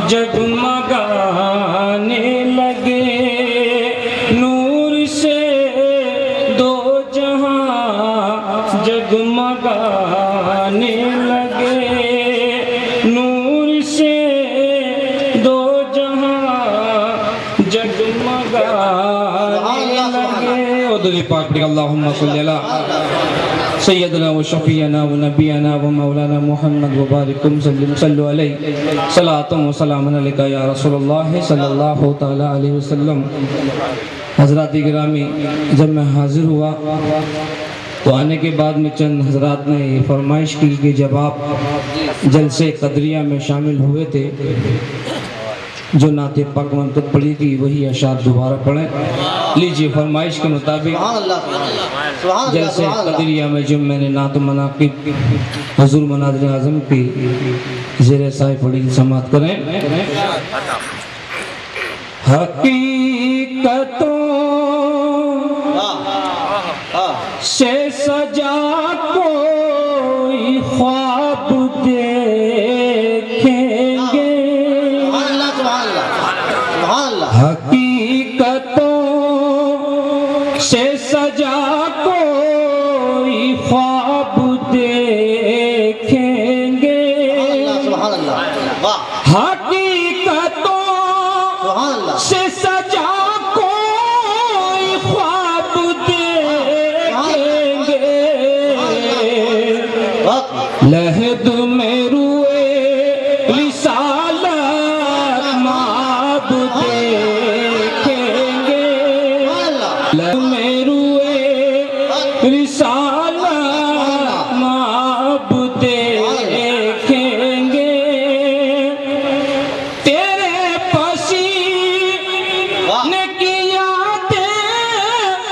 جگمگانے لگے نور سے دو جہاں جگمگانے لگے نور سے دو جہاں جگمگانے لگے ودلی پاک پڑھ اللہم صلی اللہ سیدنا و شفیعنا و نبینا و مولانا محمد و بارکم صلو علیہ صلاة و سلام علیکہ یا رسول اللہ صلی اللہ علیہ وسلم۔ حضرات گرامی، جب میں حاضر ہوا تو آنے کے بعد میں چند حضرات نے فرمائش کی کہ جب آپ جلسے قدریہ میں شامل ہوئے تھے جو نعت پاک منطق پڑھی تھی وہی اشعار دوبارہ پڑھیں۔ لیجئے فرمائش کے مطابق جلسے قدریہ میں جو میں نے نعت مناقب حضور مناظر اعظم کی زیر سائے پڑھی سماعت کریں۔ حقیقتوں سے سجا کوئی خواب دیکھیں گے، حقیقتوں سے سجا کوئی خواب دیکھیں گے، حقیقتوں سے سجا کوئی خواب دیکھیں گے، لحد میں روئے رسالت مآب دیکھیں گے، لحد میں روئے رسالت مآب دیکھیں گے، تیرے پسینے کی یادیں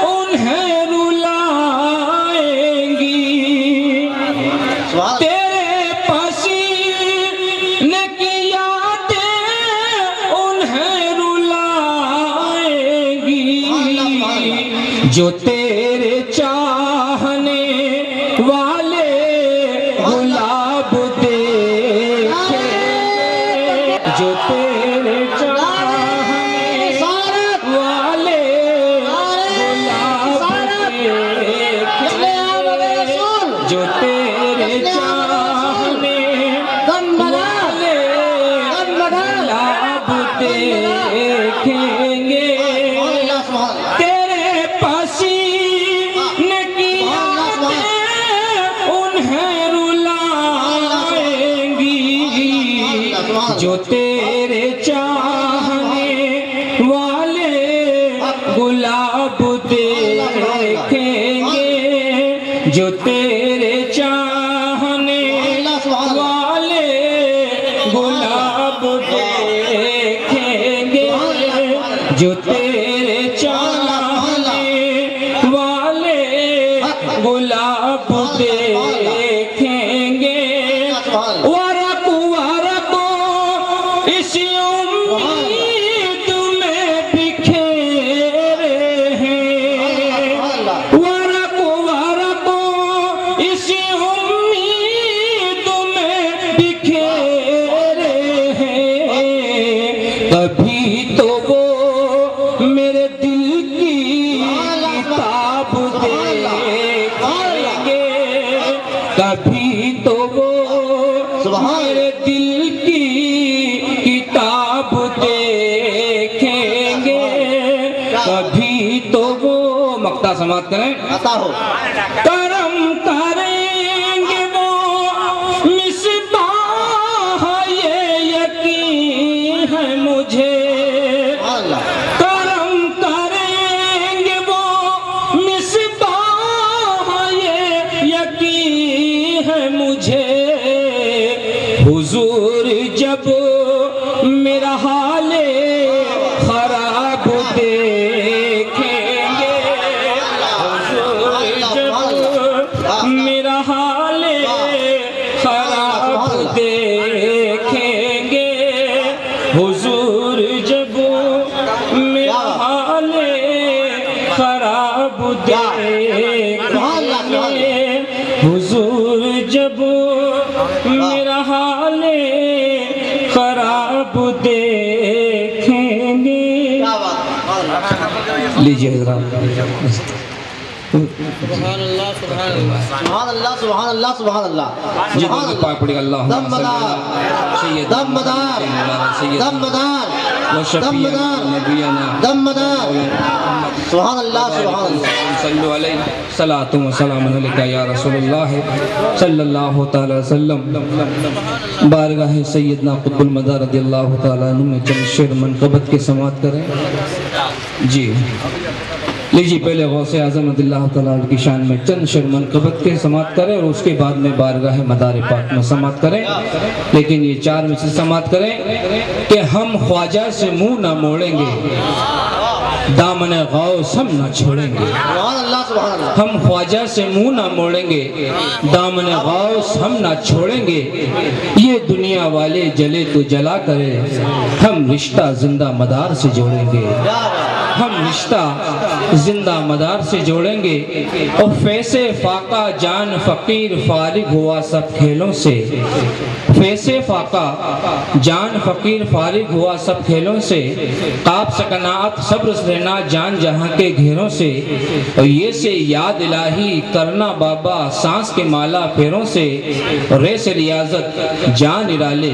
انہیں رلائیں گی، تیرے پسینے کی یادیں انہیں رلائیں گی، جو تیرے چاہنے والے گلاب دیکھیں گے، جو تیرے چاہنے والے گلاب دیکھیں گے، جو تیرے چاہنے والے گلاب دیکھیں گے، تیرے پسینے کی یادیں انہیں رلائیں گی، جو تیرے چاہنے والے گلاب دیکھیں گے، جو تیرے چاہنے والے گلاب دیکھیں گے، جو تیرے چاہنے والے گلاب دیکھیں گے، ورق ورق اسی امید میں بکھیرے ہیں، ورق ورق اسی امید میں بکھیرے ہیں، کبھی تو وہ میرے دل کی کتاب دیکھیں گے، کبھی تو وہ میرے دل کی کتاب دیکھیں گے، کبھی تو وہ مقطع سماعت کریں، کرم کریں گے وہ مصباح یہ یقین ہے مجھے، کرم کریں گے وہ مصباح یہ یقین ہے مجھے، حضور جب میرا حال خراب دیکھیں گے، حضور جب میرا حال خراب دیکھیں گے، حضور جب میرا حال خراب دیکھیں گے، حضور جب میرا حال خراب اب دیکھیں گے. لیجیے حضرات. سبحان اللہ سبحان اللہ سبحان اللہ سبحان اللہ سبحان اللہ. جی درود پاک پڑھیے. اللہم صل علی سیدنا دمدار دمدار دمدار نبینا دمدار. سبحان اللہ سبحان اللہ. صلو علیہ صلاۃ و سلام علیکہ یا رسول اللہ صلی اللہ تعالی وسلم. بارگاہ سیدنا قطب المدار رضی اللہ تعالیٰ عنہ میں چند شعر منقبت کے سماعت کریں. جی لیجیے پہلے غوث اعظم رضی اللہ تعالیٰ عنہ کی شان میں چند شعر منقبت کے سماعت کریں اور اس کے بعد میں بارگاہ مدار پاک میں سماعت کریں. لیکن یہ چار میں سے سماعت کریں کہ ہم خواجہ سے منہ نہ موڑیں گے, دامن غوث ہم نہ چھوڑیں گے. سبحان اللہ سبحان اللہ. ہم خواجہ سے منہ نہ موڑیں گے, دامن غوث ہم نہ چھوڑیں گے. یہ دنیا والے جلے تو جلا کرے, ہم رشتہ زندہ مدار سے جوڑیں گے. ہم رشتہ زندہ مدار سے جوڑیں گے. اور فیض فاقہ جان فقیر فارغ ہوا سب کھیلوں سے. فیض فاقہ جان فقیر فارغ ہوا سب کھیلوں سے. قاب سکنات صبر رہنا جان جہاں کے گھیروں سے. اور یہ سے یاد الہی کرنا بابا سانس کے مالا پھیروں سے. ریس ریاضت جان ارالے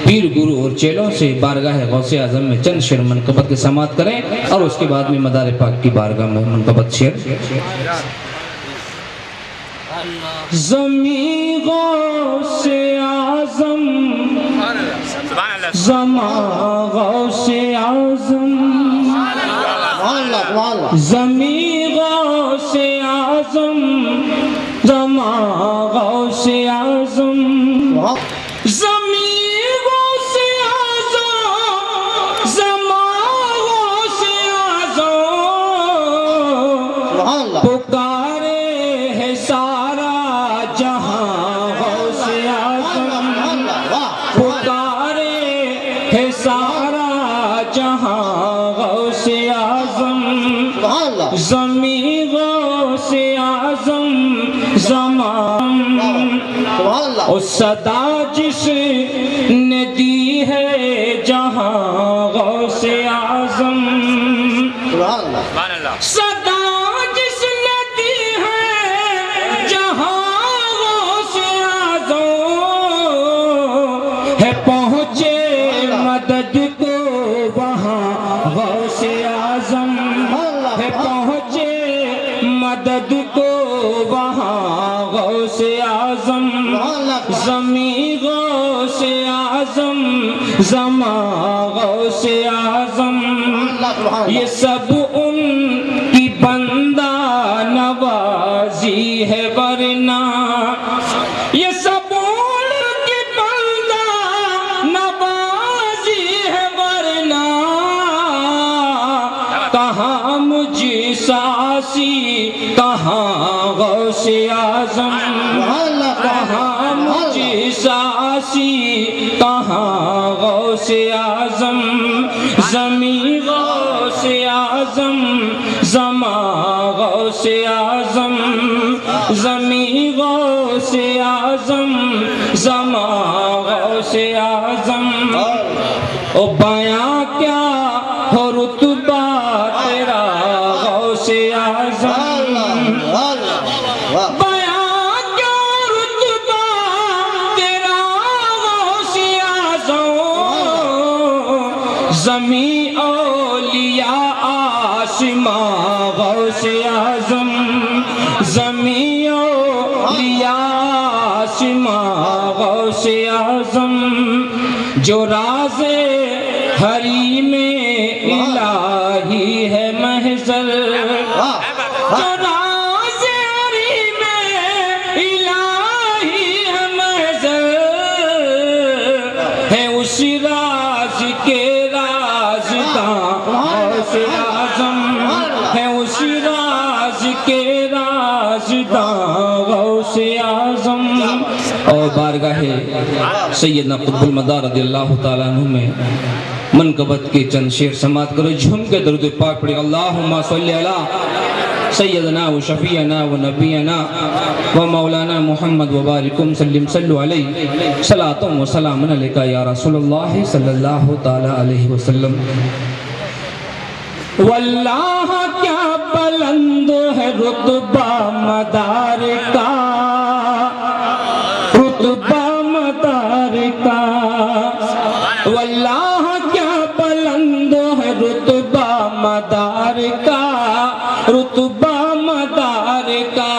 پیر گرو اور چیلوں سے. بارگاہ غوث اعظم میں چند شعر منقبت کے سماعت کریں اور اس کے بعد میں مدار پاک کی بارگاہ میں منقبت شعر. زمین غوث اعظم زمان غوث اعظم زمین غوث اعظم زمان غوث اعظم زمین غوث اعظم زمان غوث اعظم پکارے ہے سارا جہاں غوث اعظم. پکارے ہے سارا جہاں غوث اعظم. زمین غوث اعظم زمان اور صدا جس نے دی ہے جہاں غوث اعظم. صدا جس نے دی ہے جہاں غوث اعظم ہے. پہنچے مدد کو وہاں غوث اعظم ہے. پہنچے مدد کو وہاں غوث اعظم. زمین غوث اعظم زمان غوث اعظم. یہ سب ان کی بندہ نوازی ہے ورنہ یہ سب ان کی بندہ نوازی ہے ورنہ کہاں مجھ ساسی کہاں غوث اعظم. کہاں مجھ ساسی کہاں غوث اعظم. زمین غوث اعظم زمان غوث اعظم زمین غوث اعظم زمان غوث اعظم. او بیاں کیا ہو رتبہ تیرا غوث اعظم. بیاں کیا رتبہ تیرا غوث اعظم. زمین اولیاء آسماں غوث اعظم. زمین اولیاء آسماں غوث اعظم. جو راز ہری میں الہی ہے محضر. جو راز ہری میں الہی ہے محضر ہے. اس راز کے رازداں غوث اعظم ہے. اس راز کے رازداں غوث اعظم. اور بارگاہ سیدنا قطب المدار رضی اللہ تعالیٰ عنہ میں منقبت کے چند شعر سماعت کرو. جھوم کے درود پاک پڑھیں. اللہم صلی علی سیدنا و شفیعنا و نبینا و مولانا محمد وبارکم صلو علیہ صلاۃ و سلام علیکہ یا رسول اللہ صلی اللہ تعالی علیہ وسلم۔ واللہ کیا بلند ہے رتبہ مدار کا، رتبہ مدار کا، واللہ کیا بلند ہے رتبہ مدار کا، رتبہ مدار کا،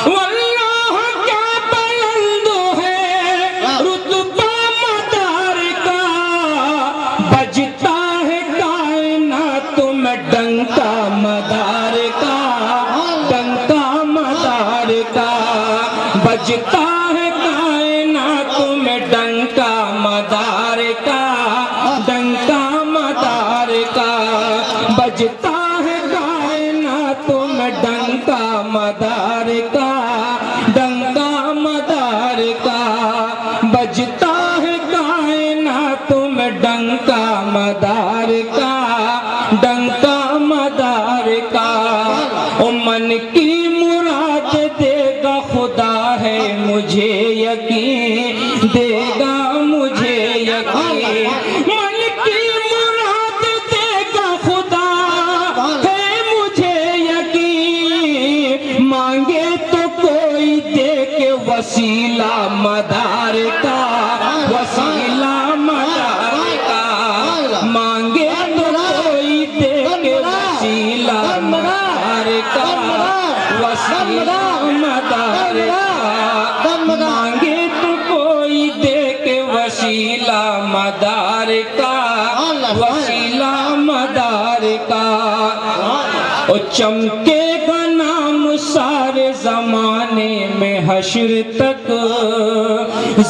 واللہ کیا بلند ہے رتبہ مدار کا، بجتا ہے کائنات میں ڈنکا مدار کا، ڈنکا مدار کا، بجتا ہے کائنات میں ڈنکا مدار کا، ڈنکا مدار کا، بجتا ہے کائنات میں ڈنکا مدار کا، ڈنکا مدار کا، بجتا ہے کائنات میں ڈنکا مدار کا، ڈنکا مدار کا، من کی مراد دے گا خدا ہے مجھے یقین، دے گا مجھے یقین، من کی مراد دے گا خدا ہے مجھے یقین، مانگے تو کوئی دے کے وسیلہ مدار کا، وسیلہ مدار کا، مانگے تو کوئی دے کے وسیلہ مدار کا، وسیلہ مدار کا، مانگے تو کوئی دے کے وسیلہ مدار کا، وسیلہ مدار کا، او چمکے گا نام سارے زمانے میں حشر تک،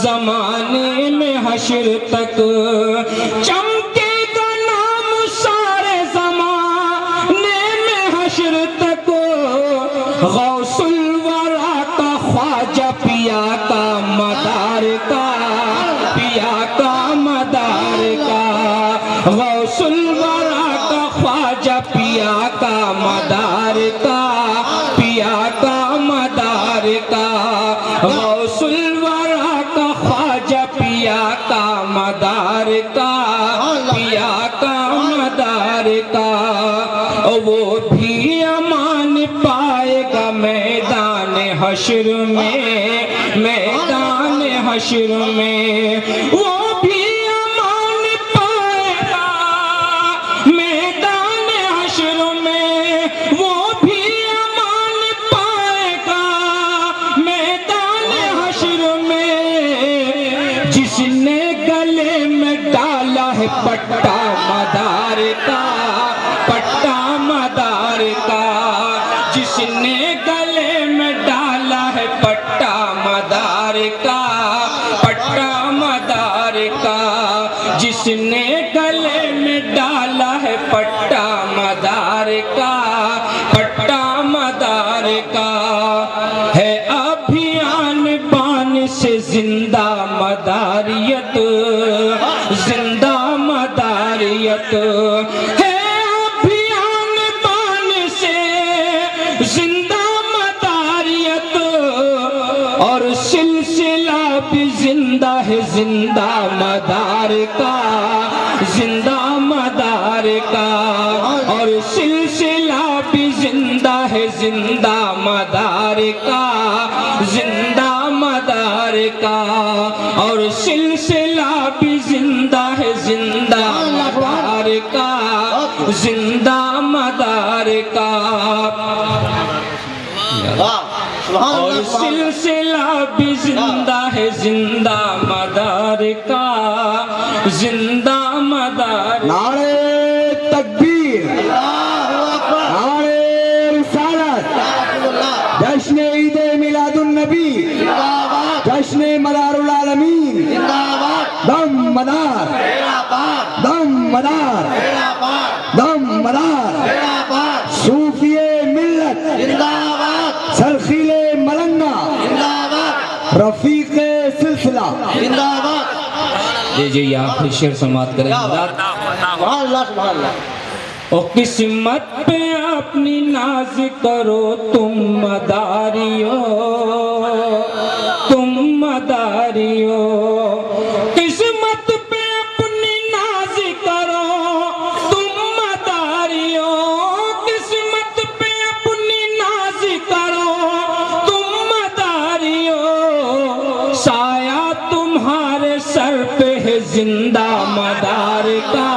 زمانے میں حشر تک، چمکے گا نام سارے زمانے میں حشر تک، غوث الورا کا خواجہ پیا کا مدار کا، پیا کا مدار کا، غوث الورا کا خواجہ پیا کا مدار کا، پیا کا مدار کا، غوث الورا کا خواجہ پیا کا مدار کا، پیا کا مدار کا، وہ بھی امان پائے گا میدان حشر میں، میدان حشر میں، وہ بھی امان پائے گا میدان حشر میں، وہ بھی امان پائے گا میدان حشر میں، جس نے گلے میں ڈالا ہے پٹا مدار کا، پٹا مدار کا، جس نے گلے میں ڈالا ہے پٹا مدار کا، پٹا مدار کا، جس نے گلے میں ڈالا ہے پٹا مدار کا، پٹا مدار کا، ہے ابھیان بان سے زندہ مداریت، زندہ مداریت، ہے ابھیان بان سے زندہ مداریت، اور سلسلہ بھی زندہ ہے زندہ مدار کا، زندہ مدار کا، اور سلسلہ بھی زندہ ہے زندہ مدار کا، زندہ مدار کا، اور سلسلہ بھی زندہ ہے زندہ مدار کا، زندہ مدار کا، اور سلسلہ بھی زندہ ہے زندہ مدار کا، زندہ مدار کا۔ نعرہ تکبیر، نعرہ رسالت، جشن عید میلاد النبی، جشن مدار العالمین، دم مدار، دم مدار، دم مدار، صوفی ملت، سرخیل ملنگا، رفیق سلسلہ، جی آپ شعر سماعت کریں۔ سبحان اللہ سبحان اللہ۔ او قسمت پہ اپنی ناز کرو تم مداریو، تم مداریو، قسمت پہ اپنی ناز کرو تم مداریو، قسمت پہ اپنی ناز کرو تم مداریو، سایہ تمہارے سر پہ ہے زندہ مدار کا،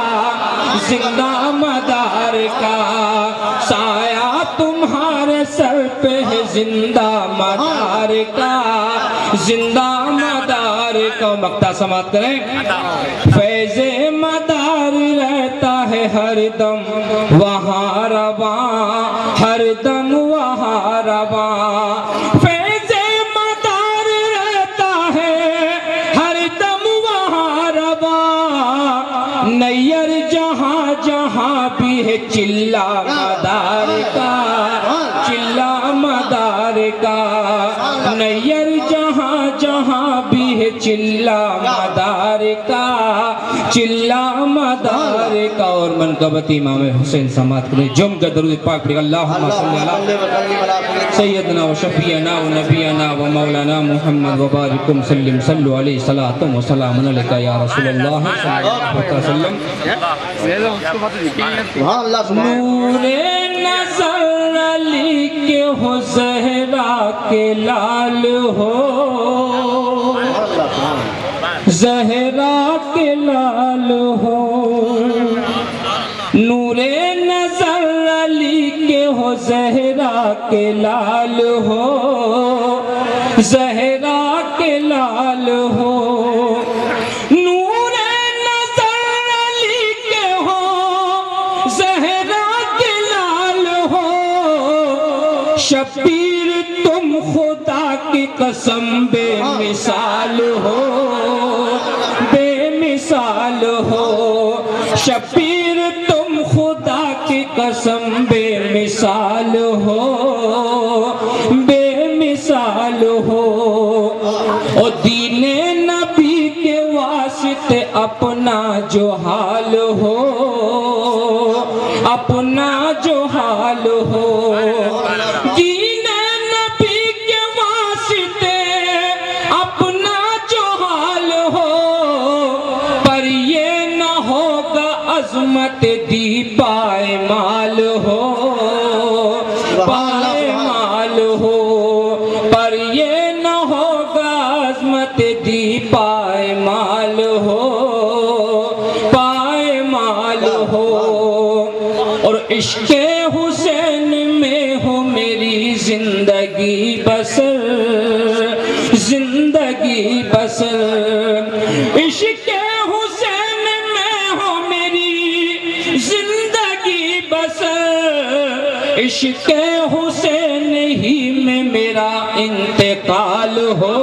زندہ مدار کا، سایہ تمہارے سر پہ ہے زندہ مدار کا، زندہ مدار کا۔ مقطع سماعت کریں۔ فیض مدار رہتا ہے ہر دم وہاں رواں، ہر دم وہاں رواں، فیض مدار رہتا ہے ہر دم وہاں رواں، نیر جہاں جہاں بھی ہے چلا مدار کا، چلا مدار کا، نیر جہاں جہاں بھی ہے چلا مدار کا، چلا مدار کا۔ اور منقبت امام حسین سماعت کریں، جم کا درود پاک پڑھیں۔ اللہم صلی علی سیدنا و شفیعنا و نبینا و مولانا محمد و بارکم سلم، صلو علیہ صلاۃ و سلام علیکہ یا رسول اللہ صلی اللہ علیہ وسلم۔ سبحان اللہ سبحان نور نظر علی کے ہو، زہرا کے لال ہو، زہرا کے لال ہو، نور نظر علی کے ہو، زہرا کے لال ہو، زہرا کے لال ہو، نور نظر علی کے ہو، زہرا کے لال ہو، شبیر تم خدا کی قسم بے مثال ہو، بے مثال ہو، شبیر تم خدا کی قسم بے مثال ہو، بے مثال ہو، اور دین نبی کے واسطے اپنا جو حال ہو، اپنا جو حال ہو، دین نبی کے واسطے اپنا جو حال ہو، پر یہ نہ ہوگا عظمت دی پائے مال ہو، پائے مال ہو، پر یہ نہ ہوگا عظمت دی پائے مال ہو، پائے مال ہو، اور عشق حسین میں ہو میری زندگی بسر، زندگی بسر، عشق حسین میں ہو میری زندگی بسر، عشق حسین ہی میں میرا انتقال ہو،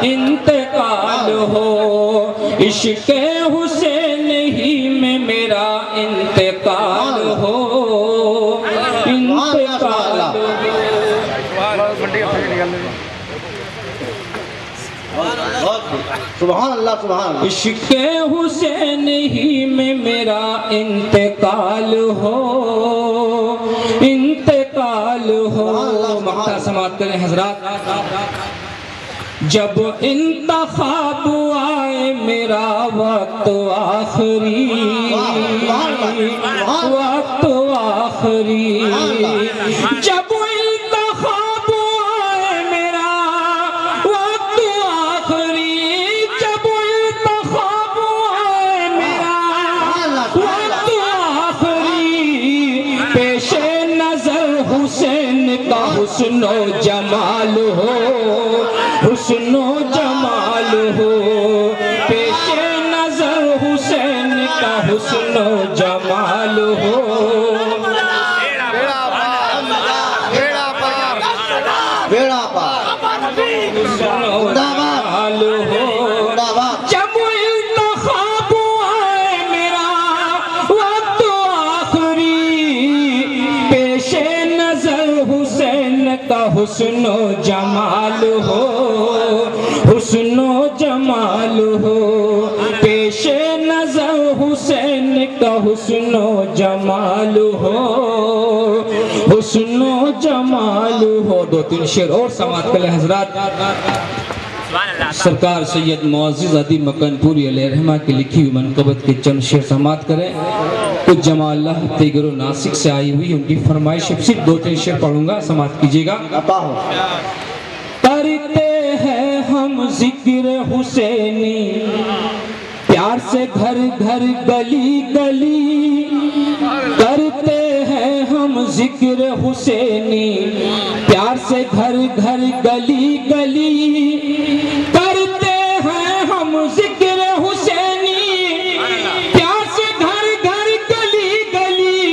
انتقال ہو، عشق حسین ہی میں میرا انتقال ہو، انتقال ہو۔ سبحان اللہ سبحان اللہ۔ عشق حسین ہی میں میرا انتقال ہو، انتقال ہو۔ مقطع سماعت کریں حضرات۔ جب انتخاب آئے میرا وقت آخری، وقت آخری، جب انتخاب آئے میرا وقت آخری، جب انتخاب آئے میرا وقت آخری، پیش نظر حسین کا حسن و جمال ہو، حسن و جمال ہو، پیش نظر حسین کا حسن و جمال ہو، بیڑا پار حسن و جمال ہو۔ جب انتخاب آئے میرا وقت آخری، پیش نظر حسین کا حسن و جمال ہو، حسن و جمال ہو، پیش نظر حسین کا حسن و جمال ہو، حسن و جمال ہو. 2-3 شعر اور سماعت کریں حضرات. سرکار سید معزز ادیب مکان پوری علیہ رحمہ کی لکھی ہوئی منقبت کے چند شعر سماعت کریں. کچھ جمال اللہ تیگر و ناسک سے آئی ہوئی ان کی فرمائش. صرف 2-3 شعر پڑھوں گا، سماعت کیجیے گا. کرتے ہیں ہم ذکر حسینی پیار سے گھر گھر گلی گلی، کرتے ہیں ہم ذکر حسینی پیار سے گھر گھر گلی گلی، کرتے ہیں ہم ذکر حسینی پیار سے گھر گھر گلی گلی.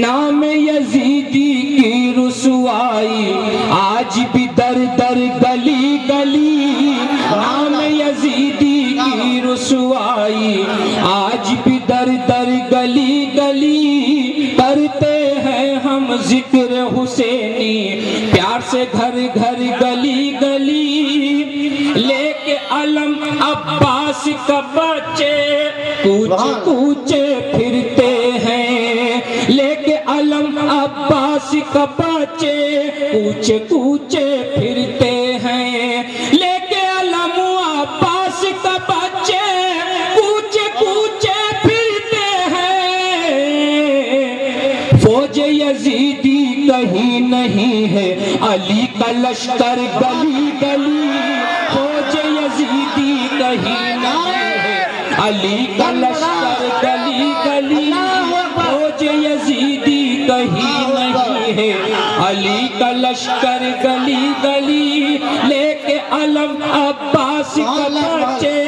نام یزیدی کی رسوائی آج بھی در در گلی گلی، نام یزیدی کی رسوائی آج بھی در در گلی گلی، کرتے ہیں ہم ذکر حسینی پیار سے گھر گھر گلی گلی. لے کے علم عباس کا بچے کوچے کوچے پھرتے ہیں، لے کے علم عباس کا بچے کوچے کوچے پھرتے ہیں، لے کے علم عباس کا بچے کوچے کوچے پھرتے ہیں. فوج یزیدی کہیں نہیں ہے، علی کا لشکر گلی گلی. فوج یزیدی کہیں نہیں ہے، علی کا لشکر گلی گلی. فوج یزیدی کہیں نہیں ہے، علی کا لشکر گلی گلی. لے کے علم عباس کا بچے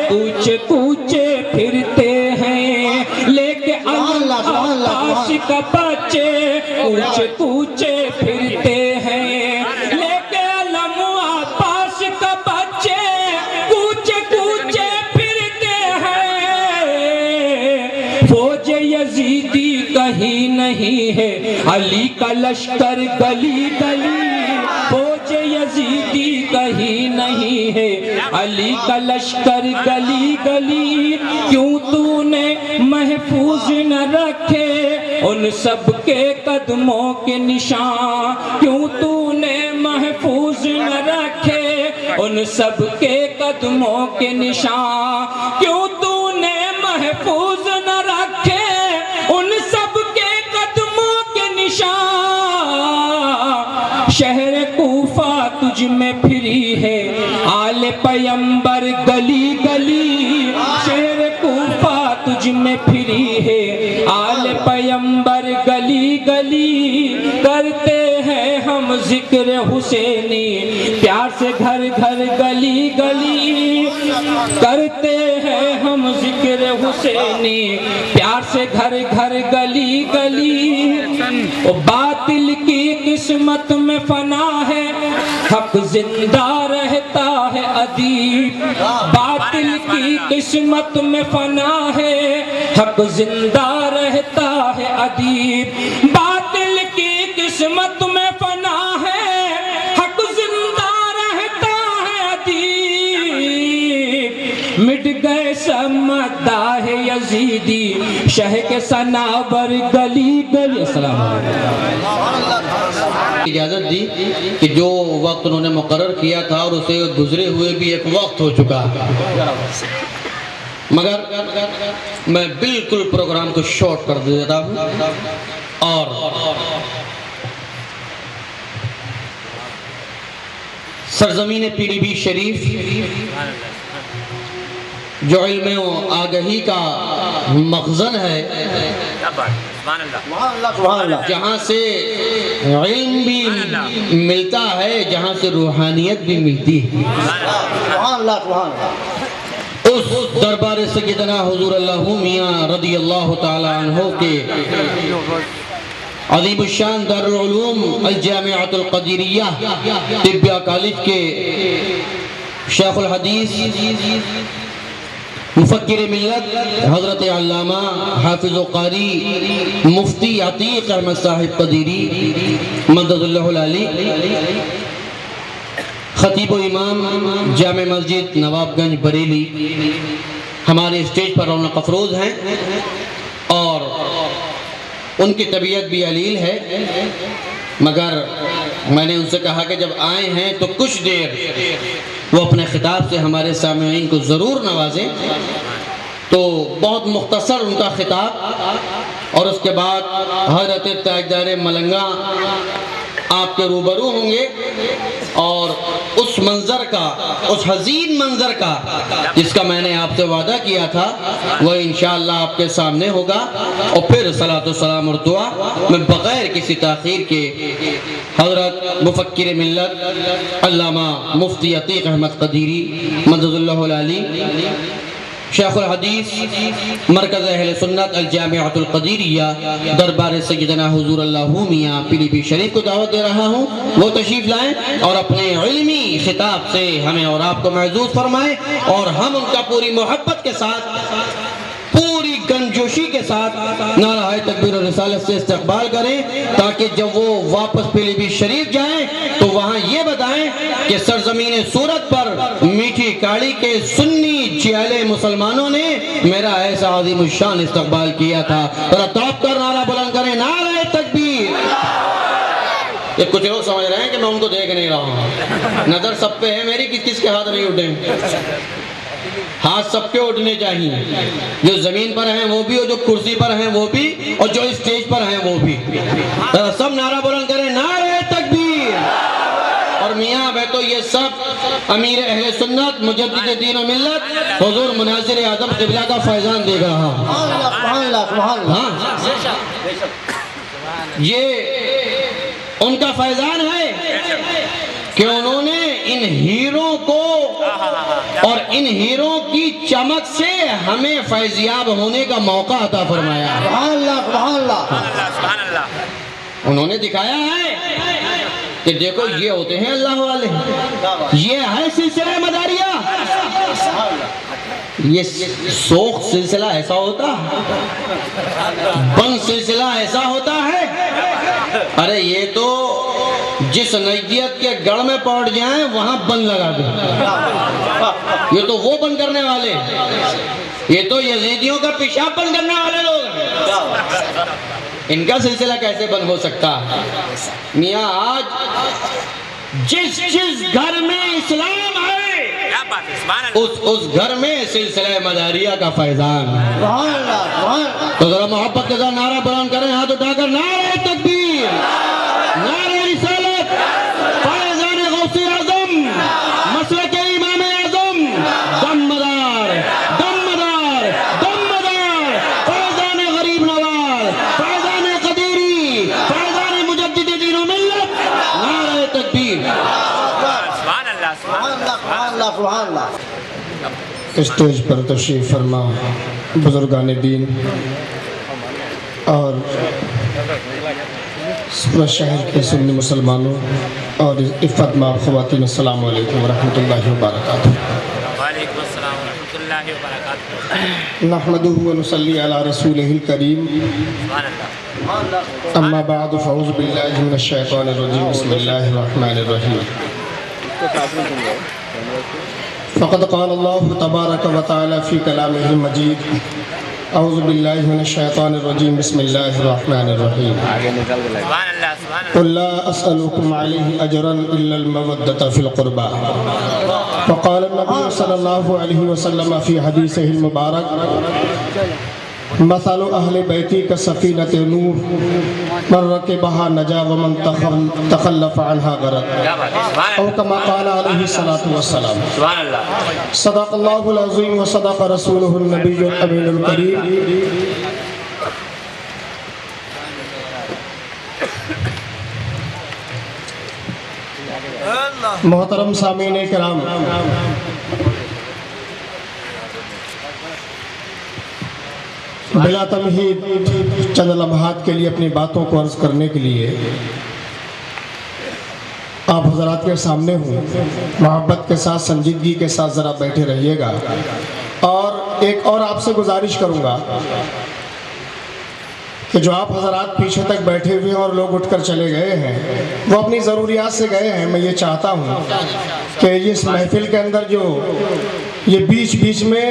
کوچے کوچے پھرتے ہیں، لے کے علم عباس کا بچے کوچے کوچے پھرتے ہیں، لے کے علم عباس کا بچے کوچے کوچے پھرتے ہیں. فوج یزیدی کہیں نہیں ہے، علی کا لشکر گلی گلی. فوج یزیدی کہیں نہیں ہے، علی کا لشکر گلی گلی. کیوں تو نے محفوظ نہ رکھے ان سب کے قدموں کے نشان، کیوں تو نے محفوظ نہ رکھے ان سب کے قدموں کے نشان، کیوں تو نے محفوظ نہ رکھے ان سب کے قدموں کے نشان. شہر کوفہ تجھ میں پھری ہے آل پیمبر گلی گلی، شہر کوفہ تجھ میں پھری ہے آل پیمبر گلی گلی. کرتے ہیں ہم ذکر حسینی پیار سے گھر گھر گلی گلی، کرتے ہیں ہم ذکر حسینی پیار سے گھر گھر گلی گلی. باطل کی قسمت میں فنا ہے، حق زندہ رہتا ہے ادیب. باطل کی قسمت میں فنا ہے، حق زندہ رہتا ہے ادیب. باطل کی قسمت میں فنا ہے، حق زندہ رہتا ہے ادیب. مٹ گئے سمدہ ہے یزیدی شہ کے سنابر گلی گلی. السلام علیکم. اجازت دی کہ جو وقت انہوں نے مقرر کیا تھا اور اسے گزرے ہوئے بھی ایک وقت ہو چکا، مگر میں بالکل پروگرام کو شارٹ کر دیتا ہوں. اور سرزمین پیلی بھیت شریف جو علم و آگہی کا مخزن ہے، جہاں سے علم بھی ملتا ہے، جہاں سے روحانیت بھی ملتی ہے، اس دربار سیدنا حضور اللہ میاں رضی اللہ تعالی عنہ کے عظیم الشان دارالعلوم الجامعۃ القدیریہ طبیہ کالج کے شیخ الحدیث مفکر ملت حضرت علامہ حافظ و قاری مفتی عتیق احمد صاحب قدیری مدد اللہ العلی، خطیب و امام جامع مسجد نواب گنج بریلی، ہمارے اسٹیج پر رونق افروز ہیں اور ان کی طبیعت بھی علیل ہے، مگر میں نے ان سے کہا کہ جب آئے ہیں تو کچھ دیر وہ اپنے خطاب سے ہمارے سامعین کو ضرور نوازیں۔ تو بہت مختصر ان کا خطاب اور اس کے بعد حضرت تاجدار ملنگا آپ کے روبرو ہوں گے اور اس منظر کا، اس حزین منظر کا جس کا میں نے آپ سے وعدہ کیا تھا، وہ انشاءاللہ آپ کے سامنے ہوگا، اور پھر صلاۃ و سلام اور دعا میں بغیر کسی تاخیر کے حضرت مفکر ملت علامہ مفتی عتیق احمد قدیری مدد اللہ العلی، شیخ الحدیث مرکز اہل سنت الجامعۃ القدیریہ دربار سیدنا حضور اللہ میاں پیلی بھی شریف کو دعوت دے رہا ہوں، وہ تشریف لائیں اور اپنے علمی خطاب سے ہمیں اور آپ کو محظوظ فرمائیں، اور ہم ان کا پوری محبت کے ساتھ، پوری گنجوشی کے ساتھ نعرہ تکبیر و رسالت سے استقبال کریں، تاکہ جب وہ واپس پیلی بھی شریف جائیں تو وہاں یہ بتائیں کہ سرزمین سورت پر میٹھی کاڑی کے سنی چیالے مسلمانوں نے میرا ایسا عظیم الشان استقبال کیا تھا۔ اور توپ کر نعرہ بلند کریں، نعرہ تکبیر۔ یہ کچھ لوگ سمجھ رہے ہیں کہ میں ان کو دیکھ نہیں رہا ہوں، نظر سب پہ ہے میری، کس کے ہاتھ نہیں اٹھیں، ہاتھ سب کے اٹھنے چاہیے، جو زمین پر ہیں وہ بھی، اور جو کرسی پر ہیں وہ بھی، اور جو اسٹیج پر ہیں وہ بھی۔ سب نعرہ بلند کریں، نعرہ تکبیر۔ اور میاں بیٹو یہ سب امیر اہل سنت مجدد دین و ملت حضور مناظر اعظم قبلہ کا فیضان دے رہا۔ یہ ان کا فیضان ہے کہ انہوں نے ان ہیروں کو اور ان ہیروں کی چمک سے ہمیں فیضیاب ہونے کا موقع عطا فرمایا۔ انہوں نے دکھایا ہے کہ دیکھو یہ ہوتے ہیں اللہ والے، یہ ہے سلسلہ مداریہ۔ یہ سوخ سلسلہ ایسا ہوتا، بند سلسلہ ایسا ہوتا ہے، ارے یہ تو جس نجدیت کے گڑھ میں پہنچ جائیں وہاں بند لگا دیں، یہ تو وہ بند کرنے والے، یہ تو یزیدیوں کا پیشاب بند کرنے والے لوگ ہیں، ان کا سلسلہ کیسے بند ہو سکتا؟ میاں آج جس گھر میں اسلام ہے اس گھر میں سلسلہ مداریہ کا فیضان ہے۔ تو ذرا محبت کے ساتھ نعرہ بلند کریں، ہاتھ اٹھا کر، نعرہ تکبیر، نعرہ رسالت، فیضان غوث اعظم، مسلک امام اعظم، دم مدار، دم مدار، دم مدار، فیضان غریب نواز، فیضان قدیری، فیضان مجدد دین و ملت، نعرہ تکبیر۔ اسٹیج پر تشریف فرما بزرگان دین اور شہر کے سنی مسلمانوں اور عفت مآب خواتین، السلام علیکم ورحمۃ اللہ وبرکاتہ۔ وعلیکم السلام ورحمۃ اللہ وبرکاتہ۔ نحمدہ ونصلی علی رسولہ الکریم، اما بعد فاعوذ باللہ من الشیطان الرجیم، بسم اللہ الرحمن الرحیم۔ فقد قال اللہ تبارک و تعالی فی کلامہ المجید، اعوذ باللہ من الشیطان الرجیم، بسم اللہ الرحمن الرحیم۔ قل لا اسألکم علیہ اجرا الا المودۃ فی القربى، وقال النبی صلی اللہ علیہ وسلم فی حدیثہ المبارک، مثل اہل بیتی کسفینۃ نوح، من رکبہا نجا ومن تخلف عنہا غرق، او کما قال علیہ الصلاۃ والسلام۔ صدق اللہ العظیم و صدق رسولہ النبی الامین الکریم۔ محترم سامعین کرام، بلا تمہید چند لمحات کے لیے اپنی باتوں کو عرض کرنے کے لیے آپ حضرات کے سامنے ہوں، محبت کے ساتھ، سنجیدگی کے ساتھ ذرا بیٹھے رہیے گا، اور ایک اور آپ سے گزارش کروں گا کہ جو آپ حضرات پیچھے تک بیٹھے ہوئے اور لوگ اٹھ کر چلے گئے ہیں وہ اپنی ضروریات سے گئے ہیں۔ میں یہ چاہتا ہوں کہ اس محفل کے اندر جو یہ بیچ بیچ میں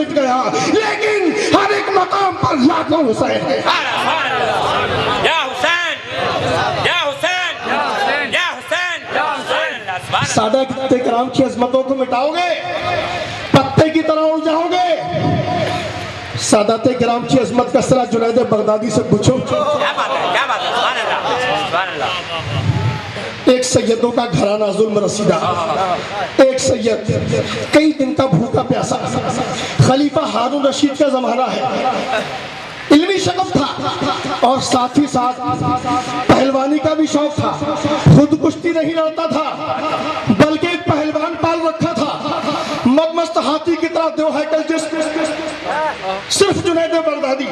مٹ گیا، لیکن ہر ایک مقام پر لاکھوں حسین ہے۔ یا حسین یا حسین یا حسین یا حسین۔ سادہ کرام کی عظمتوں کو مٹاؤ گے، پتے کی طرح اڑ جاؤ گے۔ سادات کرام کی عظمت کا سرا جنید بغدادی سے پوچھو۔ کیا بات ہے، کیا بات ہے، سبحان اللہ سبحان اللہ۔ ایک سیدوں کا گھرانہ ظلم رسیدہ، ایک سید کئی دن کا بھوکا پیاسا، خلیفہ ہارون رشید کا زمانہ ہے، علمی شغف تھا اور ساتھ ہی ساتھ پہلوانی کا بھی شوق تھا۔ خود کشتی نہیں لڑتا تھا بلکہ ایک پہلوان پال رکھا تھا، مدمست ہاتھی کی طرح دو ہیکل جسم، صرف جنید بغدادی،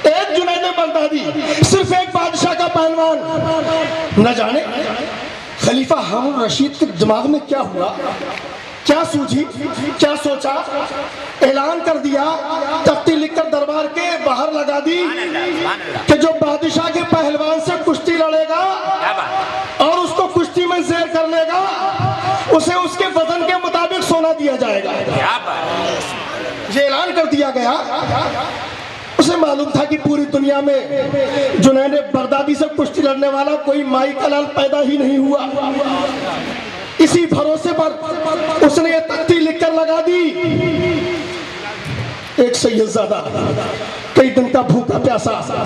ایک جنید بغدادی، صرف ایک بادشاہ کا پہلوان۔ نہ جانے خلیفہ ہارون رشید کے دماغ میں کیا ہوا، کیا سوچی، کیا سوچا، اعلان کر دیا، تختی لکھ کر دربار کے باہر لگا دی کہ جو بادشاہ کے پہلوان سے کشتی لڑے گا اور اس کو کشتی میں زیر کر لے گا، اسے اس کے وزن کے مطابق سونا دیا جائے گا۔ یہ اعلان کر دیا گیا۔ اسے معلوم تھا کہ پوری دنیا میں جنید بغدادی سے کشتی لڑنے والا کوئی مائی کا لال پیدا ہی نہیں ہوا۔ اسی بھروسے پر اس نے یہ تختی لکھ کر لگا دی، ایک سید زادہ کئی دن کا بھوکا پیاسا،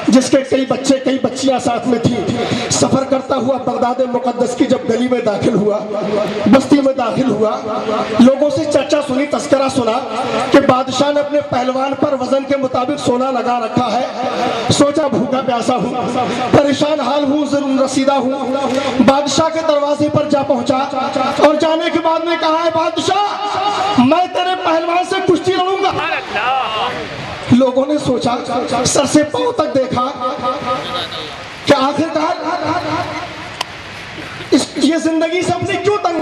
جس کے کئی بچے کئی بچیاں ساتھ میں تھیں، سفر کرتا ہوا بغداد مقدس کی جب گلی میں داخل ہوا، بستی میں داخل ہوا، لوگوں سے چرچا سنی، تذکرہ سنا کہ بادشاہ نے اپنے پہلوان پر وزن کے مطابق سونا لگا رکھا ہے۔ سوچا بھوکا پیاسا ہوں، پریشان حال ہوں، ظلم رسیدہ ہوں، بادشاہ کے دروازے پر جا پہنچا اور جانے کے بعد میں کہا ہے بادشاہ میں تیرے پہلوان سے کشتی لڑوں گا۔ لوگوں نے سوچا، سر سے پاؤں تک دیکھا کہ آخرکار یہ زندگی سے اپنی کیوں تنگ